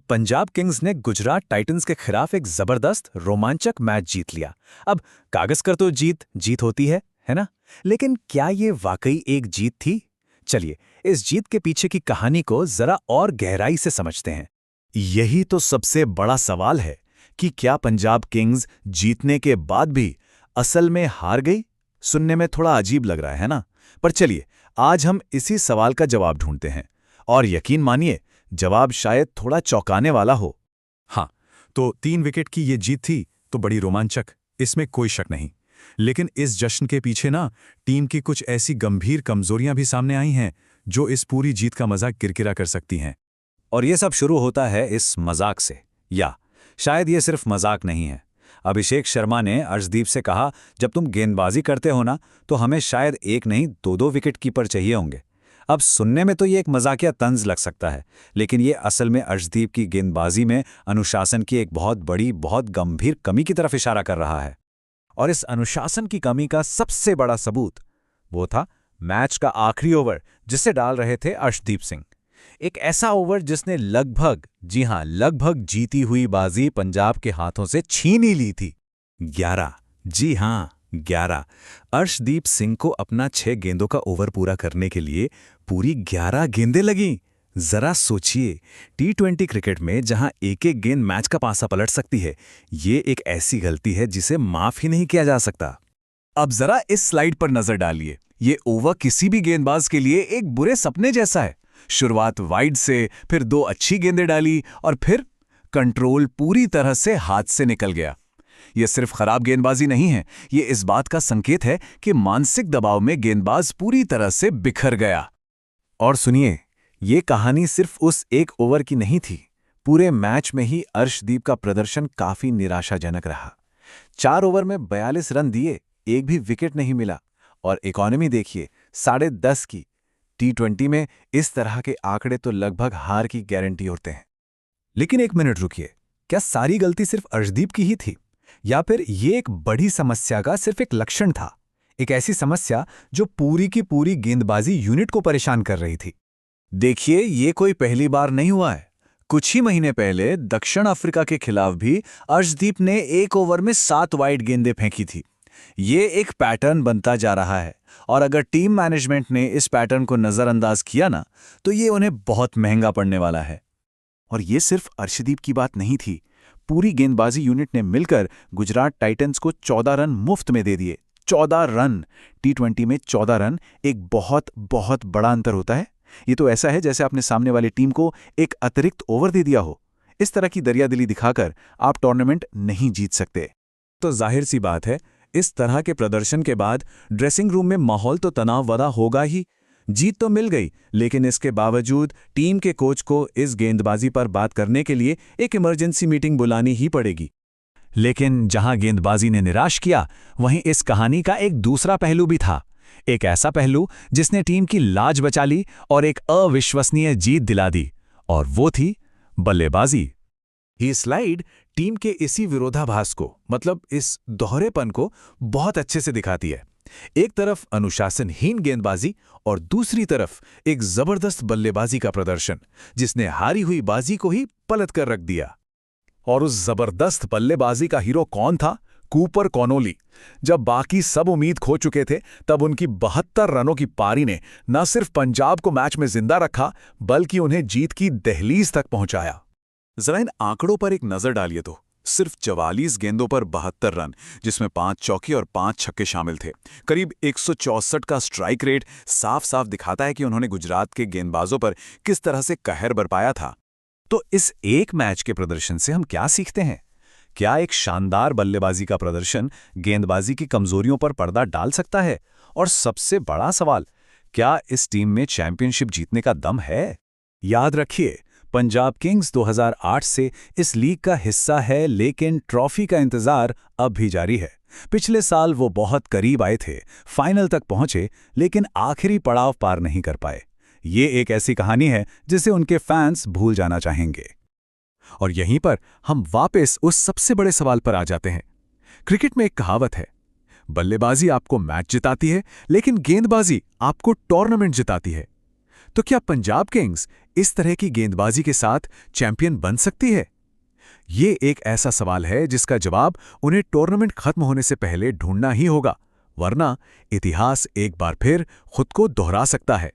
Punjab Kings ने Gujarat Titans के खिलाफ एक जबरदस्त रोमांचक मैच जीत लिया। अब कागज कर तो जीत जीत होती है ना? लेकिन क्या ये वाकई एक जीत थी? चलिए इस जीत के पीछे की कहानी को जरा और गहराई से समझते हैं। यही तो सबसे बड़ा सवाल है कि क्या पंजाब किंग्स जीतने के बाद भी असल में हार गई? सुनने में थोड़ा अजीब लग रहा है ना? पर चलिए आज हम इसी सवाल का जवाब ढूंढते हैं, और यकीन मानिए जवाब शायद थोड़ा चौंकाने वाला हो। हाँ, तो 3 विकेट की ये जीत थी तो बड़ी रोमांचक, इसमें कोई शक नहीं। लेकिन इस जश्न के पीछे ना टीम की कुछ ऐसी गंभीर कमजोरियां भी सामने आई हैं जो इस पूरी जीत का मजाक किरकिरा कर सकती हैं। और ये सब शुरू होता है इस मजाक से, या शायद ये सिर्फ मजाक नहीं है। अभिषेक शर्मा ने अर्शदीप से कहा, जब तुम गेंदबाजी करते हो ना तो हमें शायद एक नहीं दो विकेट कीपर चाहिए होंगे। अब सुनने में तो ये एक मजाकिया तंज लग सकता है, लेकिन ये असल में अर्शदीप की गेंदबाजी में अनुशासन की एक बहुत बड़ी, बहुत गंभीर कमी की तरफ इशारा कर रहा है। और इस अनुशासन की कमी का सबसे बड़ा सबूत वो था मैच का आखिरी ओवर जिसे डाल रहे थे अर्शदीप सिंह। एक ऐसा ओवर जिसने लगभग, जी हां लगभग, जीती हुई बाजी पंजाब के हाथों से छीन ही ली थी। 11, जी हां 11। अर्शदीप सिंह को अपना 6 गेंदों का ओवर पूरा करने के लिए पूरी 11 गेंदें लगी। जरा सोचिए, T20 क्रिकेट में जहां एक एक गेंद मैच का पासा पलट सकती है, ये एक ऐसी गलती है जिसे माफ ही नहीं किया जा सकता। अब जरा इस स्लाइड पर नजर डालिए। ये ओवर किसी भी गेंदबाज के लिए एक बुरे सपने जैसा है। शुरुआत वाइड से, फिर 2 अच्छी गेंदें डाली और फिर कंट्रोल पूरी तरह से हाथ से निकल गया। यह सिर्फ खराब गेंदबाजी नहीं है, ये इस बात का संकेत है कि मानसिक दबाव में गेंदबाज पूरी तरह से बिखर गया। और सुनिए, ये कहानी सिर्फ उस एक ओवर की नहीं थी। पूरे मैच में ही अर्शदीप का प्रदर्शन काफी निराशाजनक रहा। 4 ओवर में 42 रन दिए, एक भी विकेट नहीं मिला। और इकॉनमी देखिए, 10.5 की। T20 में इस तरह के आंकड़े तो लगभग हार की गारंटी होते हैं। लेकिन एक मिनट रुकिए, क्या सारी गलती सिर्फ अर्शदीप की ही थी, या फिर ये एक बड़ी समस्या का सिर्फ एक लक्षण था? एक ऐसी समस्या जो पूरी की पूरी गेंदबाजी यूनिट को परेशान कर रही थी। देखिए, ये कोई पहली बार नहीं हुआ है। कुछ ही महीने पहले दक्षिण अफ्रीका के खिलाफ भी अर्शदीप ने एक ओवर में 7 वाइड गेंदें फेंकी थी। ये एक पैटर्न बनता जा रहा है, और अगर टीम मैनेजमेंट ने इस पैटर्न को नजरअंदाज किया ना, तो ये उन्हें बहुत महंगा पड़ने वाला है। और ये सिर्फ अर्शदीप की बात नहीं थी। पूरी गेंदबाजी यूनिट ने मिलकर गुजरात टाइटंस को 14 रन मुफ्त में दे दिए। 14 रन! T20 में 14 रन एक बहुत बहुत बड़ा अंतर होता है। ये तो ऐसा है जैसे आपने सामने वाली टीम को एक अतिरिक्त ओवर दे दिया हो। इस तरह की दरियादिली दिखाकर आप टूर्नामेंट नहीं जीत सकते। तो जाहिर सी बात है, इस तरह के प्रदर्शन के बाद ड्रेसिंग रूम में माहौल तो तनाव वाला होगा ही। जीत तो मिल गई, लेकिन इसके बावजूद टीम के कोच को इस गेंदबाजी पर बात करने के लिए एक इमरजेंसी मीटिंग बुलानी ही पड़ेगी। लेकिन जहां गेंदबाजी ने निराश किया, वहीं इस कहानी का एक दूसरा पहलू भी था। एक ऐसा पहलू जिसने टीम की लाज बचा ली और एक अविश्वसनीय जीत दिला दी, और वो थी बल्लेबाजी। ये स्लाइड टीम के इसी विरोधाभास को, मतलब इस दोहरेपन को बहुत अच्छे से दिखाती है। एक तरफ अनुशासनहीन गेंदबाजी और दूसरी तरफ एक जबरदस्त बल्लेबाजी का प्रदर्शन, जिसने हारी हुई बाजी को ही पलट कर रख दिया। और उस जबरदस्त बल्लेबाजी का हीरो कौन था? Cooper Connolly. जब बाकी सब उम्मीद खो चुके थे, तब उनकी 72 रनों की पारी ने न सिर्फ पंजाब को मैच में जिंदा रखा, बल्कि उन्हें जीत की दहलीज तक पहुंचाया। जरा इन आंकड़ों पर एक नजर डालिए तो सिर्फ 44 गेंदों पर 72 रन, जिसमें 5 चौके और 5 छक्के शामिल थे। करीब 164 का स्ट्राइक रेट साफ साफ दिखाता है कि उन्होंने गुजरात के गेंदबाजों पर किस तरह से कहर बरपाया था। तो इस एक मैच के प्रदर्शन से हम क्या सीखते हैं? क्या एक शानदार बल्लेबाजी का प्रदर्शन गेंदबाजी की कमजोरियों पर पर्दा डाल सकता है? और सबसे बड़ा सवाल, क्या इस टीम में चैंपियनशिप जीतने का दम है? याद रखिए, पंजाब किंग्स 2008 से इस लीग का हिस्सा है, लेकिन ट्रॉफी का इंतजार अब भी जारी है। पिछले साल वो बहुत करीब आए थे, फाइनल तक पहुंचे, लेकिन आखिरी पड़ाव पार नहीं कर पाए। ये एक ऐसी कहानी है जिसे उनके फैंस भूल जाना चाहेंगे। और यहीं पर हम वापस उस सबसे बड़े सवाल पर आ जाते हैं। क्रिकेट में एक कहावत है, बल्लेबाजी आपको मैच जिताती है, लेकिन गेंदबाजी आपको टूर्नामेंट जिताती है। तो क्या पंजाब किंग्स इस तरह की गेंदबाजी के साथ चैंपियन बन सकती है? ये एक ऐसा सवाल है जिसका जवाब उन्हें टूर्नामेंट खत्म होने से पहले ढूंढना ही होगा, वरना इतिहास एक बार फिर खुद को दोहरा सकता है।